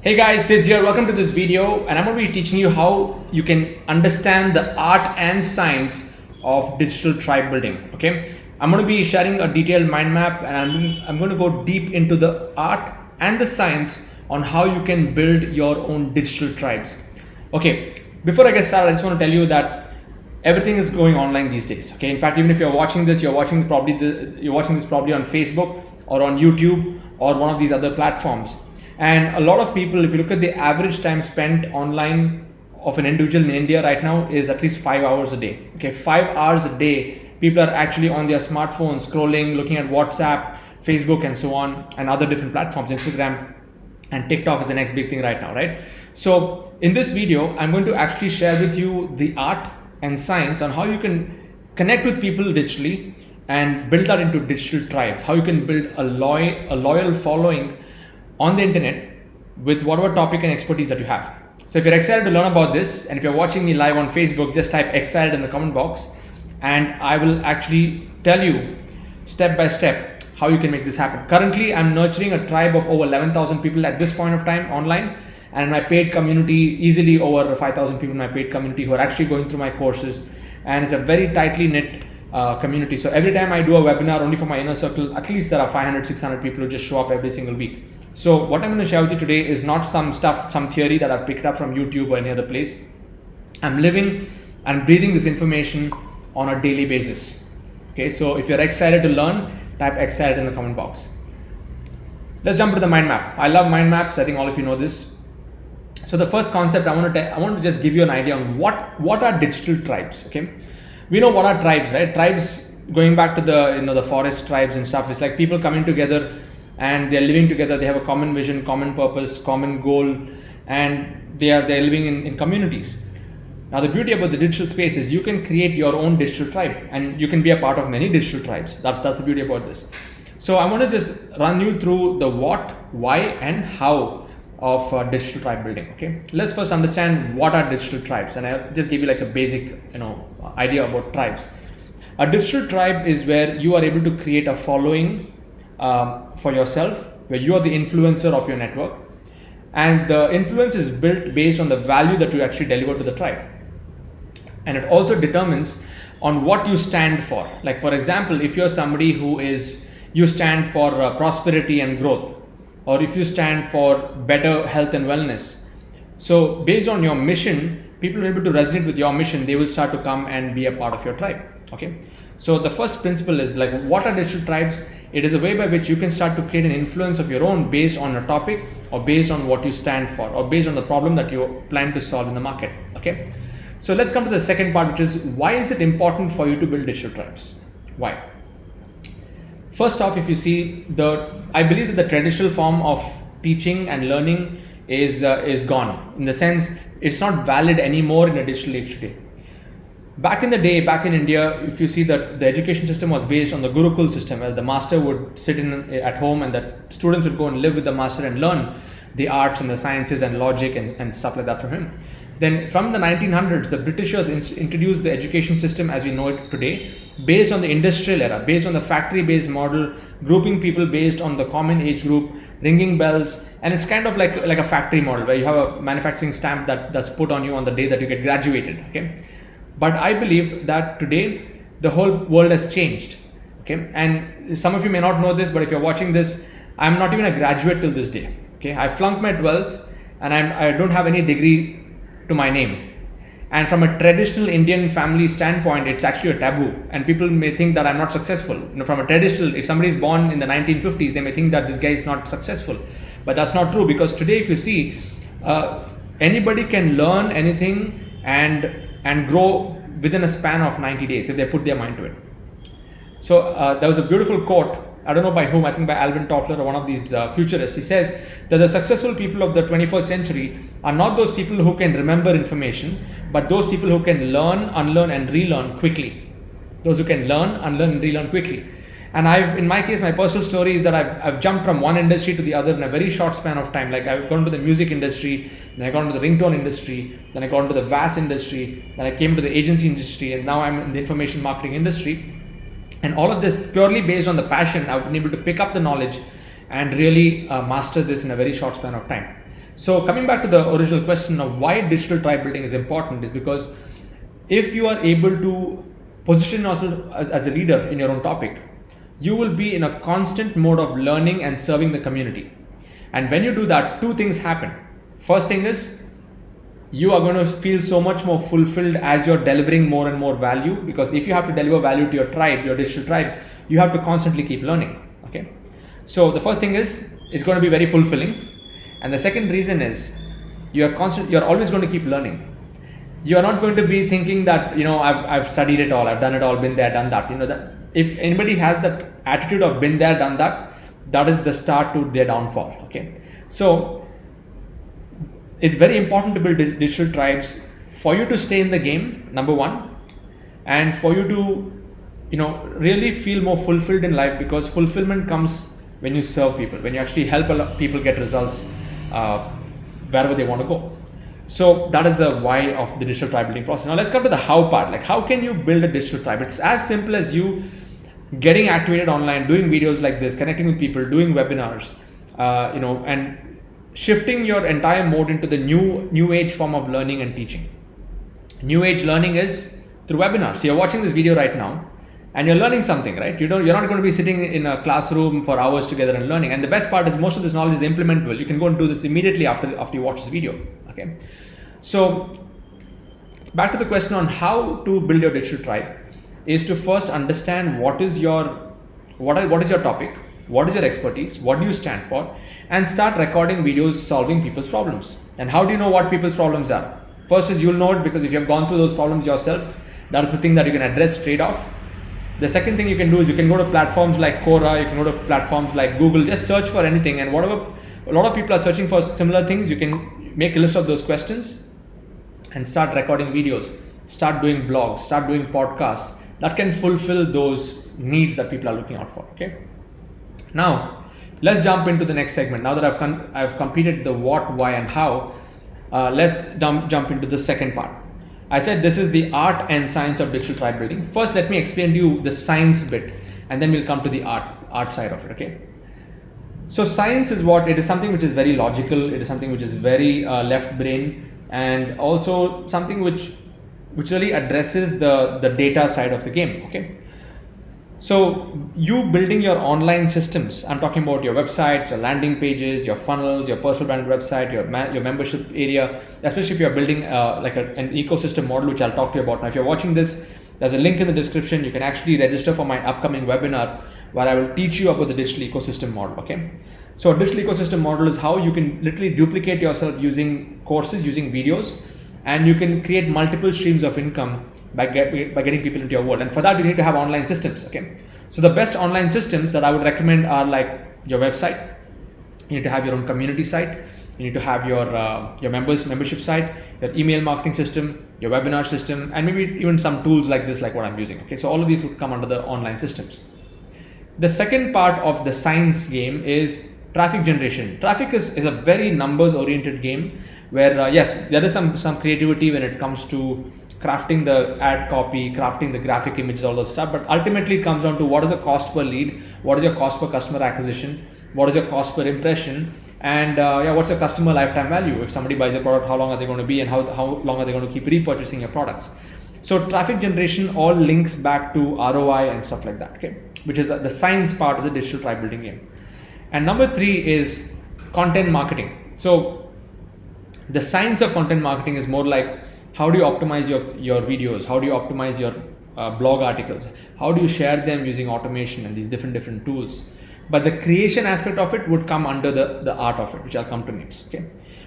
Hey guys, Sid here. Welcome to this video, and I'm going to be teaching you how you can understand the art and science of digital tribe building. Okay, I'm going to be sharing a detailed mind map, and I'm going to go deep into the art and the science on how you can build your own digital tribes. Okay, before I get started, I just want to tell you that everything is going online these days. Okay, in fact, even if you're watching this, you're watching this probably on Facebook or on YouTube or one of these other platforms. And a lot of people, if you look at the average time spent online of an individual in India right now, is at least 5 hours a day. Okay, 5 hours a day, people are actually on their smartphones, scrolling, looking at WhatsApp, Facebook, and so on, and other different platforms, Instagram and TikTok is the next big thing right now, right? So in this video, I'm going to actually share with you the art and science on how you can connect with people digitally and build that into digital tribes, how you can build a loyal following on the internet with whatever topic and expertise that you have. So if you're excited to learn about this, and if you're watching me live on Facebook, just type excited in the comment box, and I will actually tell you step by step how you can make this happen. Currently, I'm nurturing a tribe of over 11,000 people at this point of time online, and my paid community, easily over 5,000 people in my paid community who are actually going through my courses, and it's a very tightly knit community. So every time I do a webinar only for my inner circle, at least there are 500, 600 people who just show up every single week. So what I'm going to share with you today is not some theory that I've picked up from YouTube or any other place. I'm living and breathing this information on a daily basis. Okay, so if you're excited to learn, type excited in the comment box. Let's jump into the mind map. I love mind maps. I think all of you know this. So the first concept I want to just give you an idea on what are digital tribes. Okay, we know what are tribes, right? Tribes, going back to the forest tribes and stuff, is like people coming together and they're living together. They have a common vision, common purpose, common goal, and they're living in communities. Now the beauty about the digital space is you can create your own digital tribe, and you can be a part of many digital tribes. That's the beauty about this. So I want to just run you through the what, why, and how of digital tribe building. Okay, let's first understand what are digital tribes, and I'll just give you like a basic idea about tribes. A digital tribe is where you are able to create a following for yourself, where you are the influencer of your network, and the influence is built based on the value that you actually deliver to the tribe, and it also determines on what you stand for. Like for example, if you're somebody you stand for prosperity and growth, or if you stand for better health and wellness, so based on your mission, people are able to resonate with your mission. They will start to come and be a part of your tribe. Okay, so the first principle is like, what are digital tribes? It is a way by which you can start to create an influence of your own based on a topic, or based on what you stand for, or based on the problem that you plan to solve in the market. Okay, so let's come to the second part, which is why is it important for you to build digital tribes? Why? First off, if you see, I believe that the traditional form of teaching and learning is gone, in the sense it's not valid anymore in a digital age today. Back in the day, back in India, if you see that the education system was based on the Gurukul system, where the master would sit at home and the students would go and live with the master and learn the arts and the sciences and logic and stuff like that from him. Then from the 1900s, the Britishers introduced the education system as we know it today, based on the industrial era, based on the factory-based model, grouping people based on the common age group, ringing bells, and it's kind of like a factory model where you have a manufacturing stamp that's put on you on the day that you get graduated. Okay. But I believe that today the whole world has changed. Okay, and some of you may not know this, but if you're watching this, I'm not even a graduate till this day. Okay, I flunked my 12th, and I don't have any degree to my name. And from a traditional Indian family standpoint, it's actually a taboo, and people may think that I'm not successful. From a traditional, if somebody is born in the 1950s, they may think that this guy is not successful, but that's not true, because today, if you see, anybody can learn anything and grow within a span of 90 days if they put their mind to it. So there was a beautiful quote, I don't know by whom, I think by Alvin Toffler or one of these futurists. He says that the successful people of the 21st century are not those people who can remember information, but those people who can learn, unlearn, and relearn quickly. Those who can learn, unlearn, and relearn quickly. And in my case, my personal story is that I've jumped from one industry to the other in a very short span of time. Like I've gone to the music industry, then I got into the ringtone industry, then I got into the VAS industry, then I came to the agency industry, and now I'm in the information marketing industry. And all of this purely based on the passion. I've been able to pick up the knowledge and really master this in a very short span of time. So coming back to the original question of why digital tribe building is important is because if you are able to position yourself as a leader in your own topic, you will be in a constant mode of learning and serving the community. And when you do that, two things happen. First thing is you are going to feel so much more fulfilled as you're delivering more and more value, because if you have to deliver value to your tribe, your digital tribe, you have to constantly keep learning. Okay. So the first thing is it's going to be very fulfilling. And the second reason is you're always going to keep learning. You are not going to be thinking that, I've studied it all, I've done it all, been there, done that. That if anybody has that attitude of been there, done that, that is the start to their downfall. Okay. So it's very important to build digital tribes for you to stay in the game, number one, and for you to, really feel more fulfilled in life, because fulfillment comes when you serve people, when you actually help a lot of people get results wherever they want to go. So that is the why of the digital tribe building process. Now let's come to the how part. Like, how can you build a digital tribe? It's as simple as you getting activated online, doing videos like this, connecting with people, doing webinars, and shifting your entire mode into the new age form of learning and teaching. New age learning is through webinars. So you're watching this video right now and you're learning something, right? You're not going to be sitting in a classroom for hours together and learning. And the best part is most of this knowledge is implementable. You can go and do this immediately after you watch this video. Okay. So back to the question on how to build your digital tribe is to first understand what is your topic, what is your expertise, what do you stand for, and start recording videos solving people's problems. And how do you know what people's problems are? First is you'll know it because if you have gone through those problems yourself, that's the thing that you can address straight off. The second thing you can do is you can go to platforms like Quora, you can go to platforms like Google, just search for anything, and whatever a lot of people are searching for similar things, you can make a list of those questions and start recording videos, start doing blogs, start doing podcasts that can fulfill those needs that people are looking out for. Okay. Now let's jump into the next segment. Now that I've completed the what, why, and how, let's jump into the second part. I said this is the art and science of digital tribe building. First, let me explain to you the science bit, and then we'll come to the art side of it. Okay. So science is what? It is something which is very logical. It is something which is very left brain, and also something which really addresses the data side of the game. Okay. So you building your online systems, I'm talking about your websites, your landing pages, your funnels, your personal branded website, your membership area, especially if you're building an ecosystem model, which I'll talk to you about. Now, if you're watching this, there's a link in the description. You can actually register for my upcoming webinar where I will teach you about the digital ecosystem model. Okay. So a digital ecosystem model is how you can literally duplicate yourself using courses, using videos, and you can create multiple streams of income by getting people into your world. And for that, you need to have online systems. Okay. So the best online systems that I would recommend are like your website. You need to have your own community site. You need to have your membership site, your email marketing system, your webinar system, and maybe even some tools like this, like what I'm using. Okay. So all of these would come under the online systems. The second part of the science game is traffic generation. Traffic is a very numbers oriented game where yes, there is some creativity when it comes to crafting the ad copy, crafting the graphic images, all that stuff. But ultimately it comes down to what is the cost per lead, what is your cost per customer acquisition, what is your cost per impression, and what's your customer lifetime value. If somebody buys a product, how long are they going to be, and how long are they going to keep repurchasing your products. So traffic generation all links back to ROI and stuff like that, okay, which is the science part of the digital tribe building game. And number 3 is content marketing. So the science of content marketing is more like, how do you optimize your videos? How do you optimize your blog articles? How do you share them using automation and these different tools? But the creation aspect of it would come under the art of it, which I'll come to next. Okay.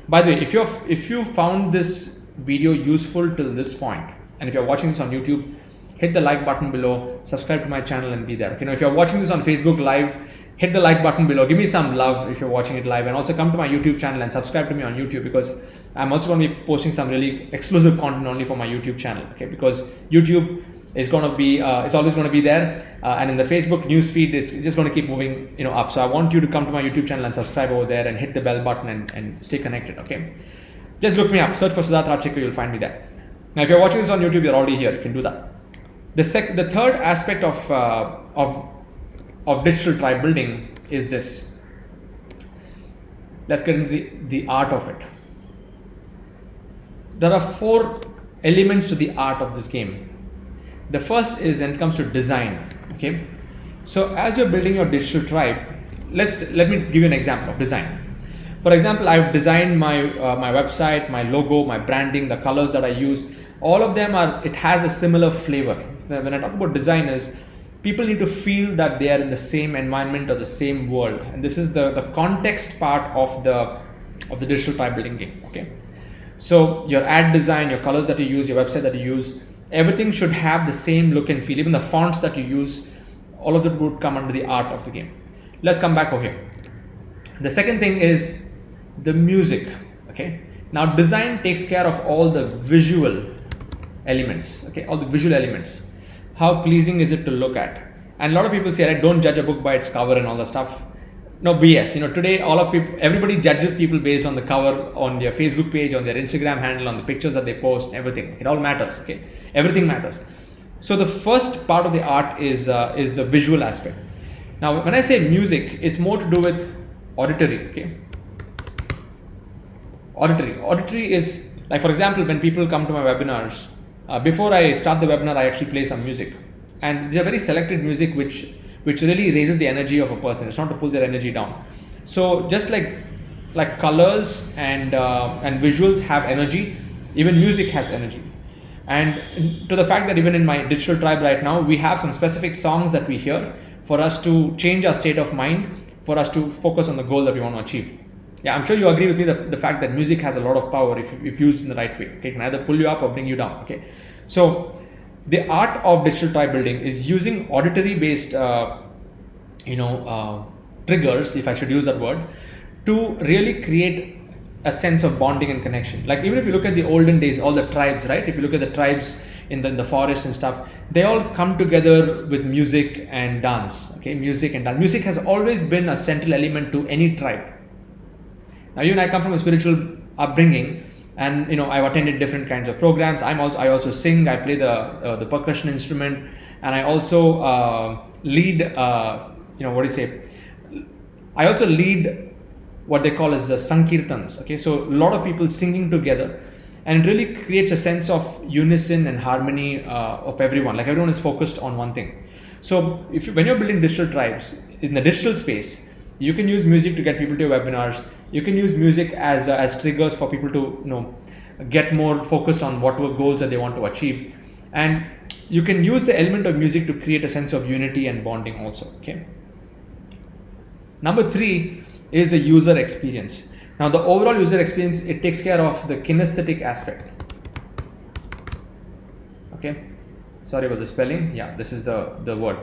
By the way, if you found this video useful till this point, and if you're watching this on YouTube, hit the like button below, subscribe to my channel, and be there. Okay. Now, if you're watching this on Facebook Live, hit the like button below. Give me some love if you're watching it live, and also come to my YouTube channel and subscribe to me on YouTube, because I'm also going to be posting some really exclusive content only for my YouTube channel. Okay, because YouTube is going to be it's always going to be there, and in the Facebook news feed, it's just going to keep moving up. So I want you to come to my YouTube channel and subscribe over there and hit the bell button and stay connected. Okay, just look me up, search for Siddharth Rajchecker, you'll find me there. Now, if you're watching this on YouTube, you're already here. You can do that. The third aspect of digital tribe building is this. let's get into the art of it. There are 4 elements to the art of this game. The first is when it comes to design. Okay, so as you're building your digital tribe, let me give you an example of design. For example, I've designed my my website, my logo, my branding, the colors that I use. All of them it has a similar flavor. When I talk about design, is people need to feel that they are in the same environment or the same world, and this is the context part of the digital tribe building game. Okay, so your ad design, your colors that you use, your website that you use, everything should have the same look and feel. Even the fonts that you use, all of that would come under the art of the game. Let's come back over here. The second thing is the music. Okay, now design takes care of all the visual elements. Okay, all the visual elements. How pleasing is it to look at? And a lot of people say, right, don't judge a book by its cover and all the stuff. No, BS. Today everybody judges people based on the cover, on their Facebook page, on their Instagram handle, on the pictures that they post, everything. It all matters. Okay, everything matters. So the first part of the art is the visual aspect. Now, when I say music, it's more to do with auditory. Okay, auditory is like, for example, when people come to my webinars, before I start the webinar, I actually play some music, and they're very selected music which really raises the energy of a person. It's not to pull their energy down. So just like colors and visuals have energy, even music has energy. And to the fact that even in my digital tribe right now, we have some specific songs that we hear for us to change our state of mind, for us to focus on the goal that we want to achieve. Yeah, I'm sure you agree with me that the fact that music has a lot of power if used in the right way. Okay, it can either pull you up or bring you down. Okay, so the art of digital tribe building is using auditory based triggers, if I should use that word, to really create a sense of bonding and connection. Like, even if you look at the olden days, all the tribes, right? If you look at the tribes in the forest and stuff, they all come together with music and dance. Okay, music and dance. Music has always been a central element to any tribe. Now, you and I come from a spiritual upbringing, and I've attended different kinds of programs. I also sing. I play the percussion instrument, and I also lead. I also lead what they call as the sankirtans. Okay, so a lot of people singing together, and it really creates a sense of unison and harmony of everyone. Like, everyone is focused on one thing. So when you're building digital tribes in the digital space, you can use music to get people to your webinars. You can use music as triggers for people to get more focused on what goals that they want to achieve, and you can use the element of music to create a sense of unity and bonding also. Okay. Number 3 is the user experience. Now, the overall user experience, it takes care of the kinesthetic aspect. Okay, sorry about the spelling. Yeah, this is the word.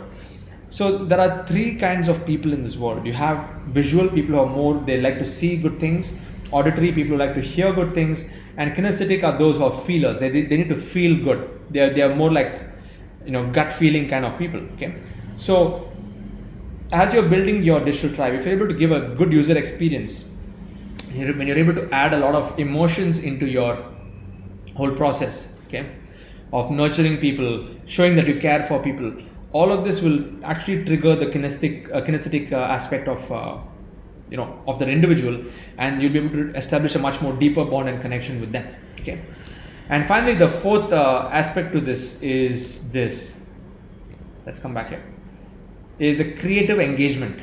So there are 3 kinds of people in this world. You have visual people who they like to see good things. Auditory people who like to hear good things, and kinesthetic are those who are feelers. They need to feel good. They are more like gut feeling kind of people. Okay, so as you're building your digital tribe, if you're able to give a good user experience, when you're able to add a lot of emotions into your whole process, okay, of nurturing people, showing that you care for people, all of this will actually trigger the kinesthetic aspect of of that individual, and you'll be able to establish a much more deeper bond and connection with them. Okay, and finally, the 4th aspect to this is this. Let's come back here. Is a creative engagement.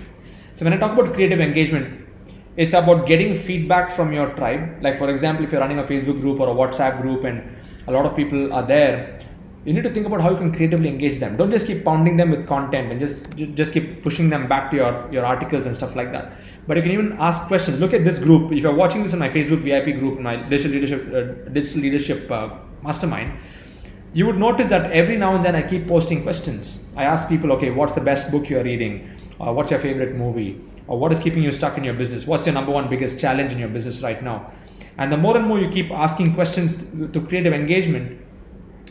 So when I talk about creative engagement, it's about getting feedback from your tribe. Like, for example, if you're running a Facebook group or a WhatsApp group and a lot of people are there, you need to think about how you can creatively engage them. Don't just keep pounding them with content and just keep pushing them back to your articles and stuff like that. But you can even ask questions. Look at this group. If you're watching this in my Facebook VIP group, in my digital leadership mastermind, you would notice that every now and then I keep posting questions. I ask people, okay, what's the best book you're reading? What's your favorite movie? Or what is keeping you stuck in your business? What's your number 1 biggest challenge in your business right now? And the more and more you keep asking questions to creative engagement,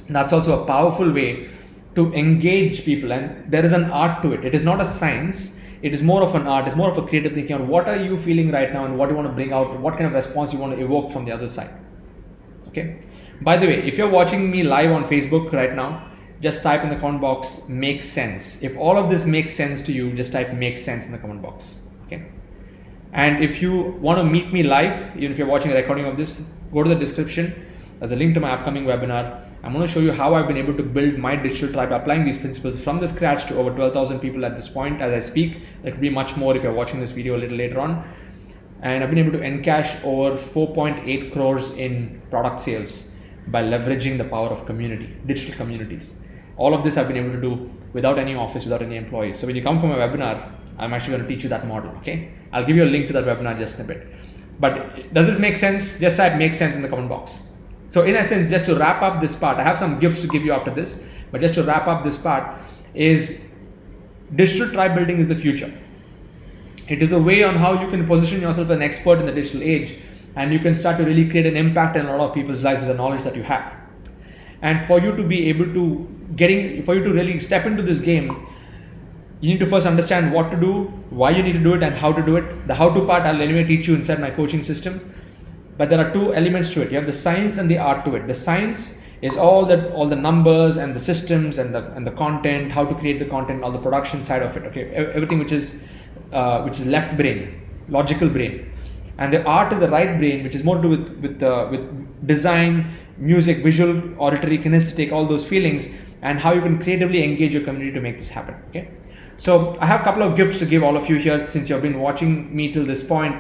that's also a powerful way to engage people. And there is an art to it. It is not a science. It is more of an art. It's more of a creative thinking on what are you feeling right now and what do you want to bring out, what kind of response you want to evoke from the other side. Okay. By the way, if you're watching me live on Facebook right now, just type in the comment box, makes sense. If all of this makes sense to you, just type makes sense in the comment box. Okay. And if you want to meet me live, even if you're watching a recording of this, go to the description. There's a link to my upcoming webinar. I'm going to show you how I've been able to build my digital tribe, applying these principles from the scratch to over 12,000 people at this point as I speak. There could be much more if you're watching this video a little later on. And I've been able to encash over 4.8 crores in product sales by leveraging the power of community, digital communities. All of this I've been able to do without any office, without any employees. So when you come for my webinar, I'm actually going to teach you that model, okay? I'll give you a link to that webinar just in a bit. But does this make sense? Just type "make sense" in the comment box. So in essence, just to wrap up this part, I have some gifts to give you after this, but just to wrap up this part is digital tribe building is the future. It is a way on how you can position yourself as an expert in the digital age, and you can start to really create an impact in a lot of people's lives with the knowledge that you have. And for you to be able to for you to really step into this game, you need to first understand what to do, why you need to do it, and how to do it. The how to part I'll anyway teach you inside my coaching system. But there are two elements to it. You have the science and the art to it. The science is all the numbers and the systems and the content, how to create the content, all the production side of it. Okay, everything which is left brain, logical brain, and the art is the right brain, which is more to do with design, music, visual, auditory, kinesthetic, all those feelings, and how you can creatively engage your community to make this happen. Okay. So I have a couple of gifts to give all of you here since you've been watching me till this point.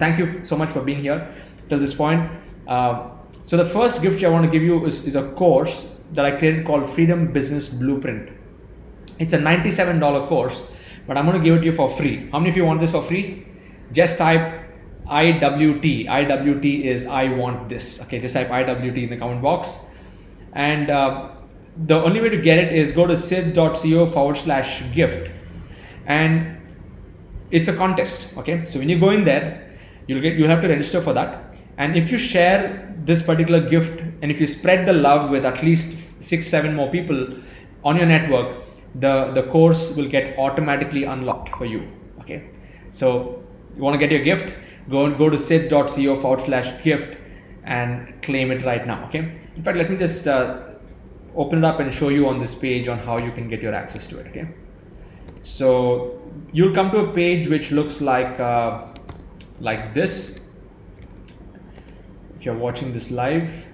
Thank you so much for being here till this point. So the first gift I want to give you is a course that I created called Freedom Business Blueprint. It's a $97 course, but I'm going to give it to you for free. How many of you want this for free? Just type IWT. IWT is I want this. Okay, just type IWT in the comment box. And the only way to get it is go to sids.co/gift. And it's a contest. Okay, so when you go in there, you'll have to register for that. And if you share this particular gift, and if you spread the love with at least 6-7 more people on your network, the course will get automatically unlocked for you. Okay, so you want to get your gift, go to sids.co/gift and claim it right now. Okay, in fact, let me just open it up and show you on this page on how you can get your access to it. Okay, so you'll come to a page which looks like this. If you're watching this live,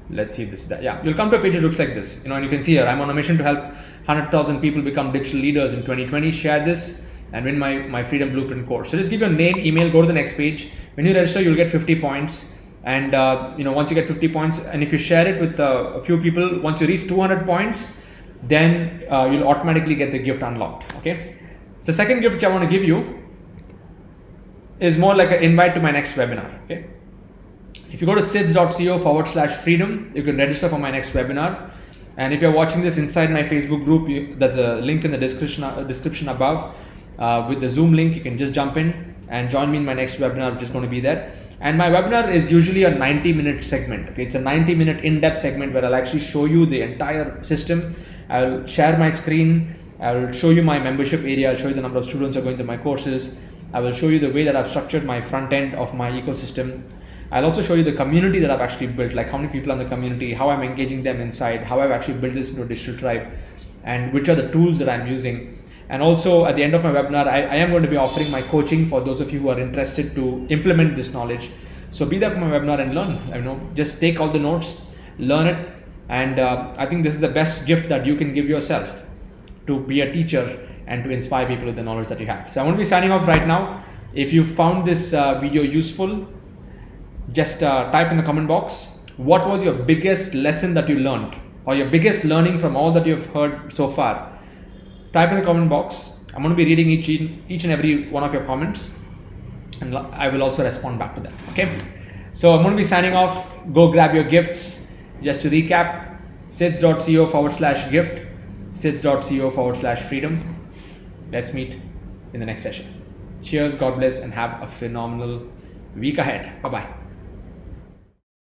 let's see if this is that. Yeah, you'll come to a page that looks like this. And you can see here, I'm on a mission to help 100,000 people become digital leaders in 2020. Share this and win my Freedom Blueprint course. So just give your name, email, go to the next page. When you register, you'll get 50 points. And once you get 50 points, and if you share it with a few people, once you reach 200 points, then you'll automatically get the gift unlocked. Okay. So second gift which I want to give you is more like an invite to my next webinar. Okay. If you go to sids.co/freedom, you can register for my next webinar. And if you're watching this inside my Facebook group, there's a link in the description above with the Zoom link. You can just jump in and join me in my next webinar, which is going to be there. And my webinar is usually a 90-minute segment. Okay, it's a 90-minute in-depth segment where I'll actually show you the entire system. I'll share my screen. I'll show you my membership area. I'll show you the number of students who are going to my courses. I will show you the way that I've structured my front end of my ecosystem. I'll also show you the community that I've actually built, like how many people are in the community, how I'm engaging them inside, how I've actually built this into a digital tribe, and which are the tools that I'm using. And also at the end of my webinar, I am going to be offering my coaching for those of you who are interested to implement this knowledge. So be there for my webinar and learn. Just take all the notes, learn it. And I think this is the best gift that you can give yourself, to be a teacher and to inspire people with the knowledge that you have. So I'm going to be signing off right now. If you found this video useful, just type in the comment box, what was your biggest lesson that you learned, or your biggest learning from all that you've heard so far? Type in the comment box. I'm going to be reading each and every one of your comments, and I will also respond back to that. Okay. So I'm going to be signing off. Go grab your gifts. Just to recap, sids.co/gift, sids.co/freedom. Let's meet in the next session. Cheers, God bless, and have a phenomenal week ahead. Bye-bye.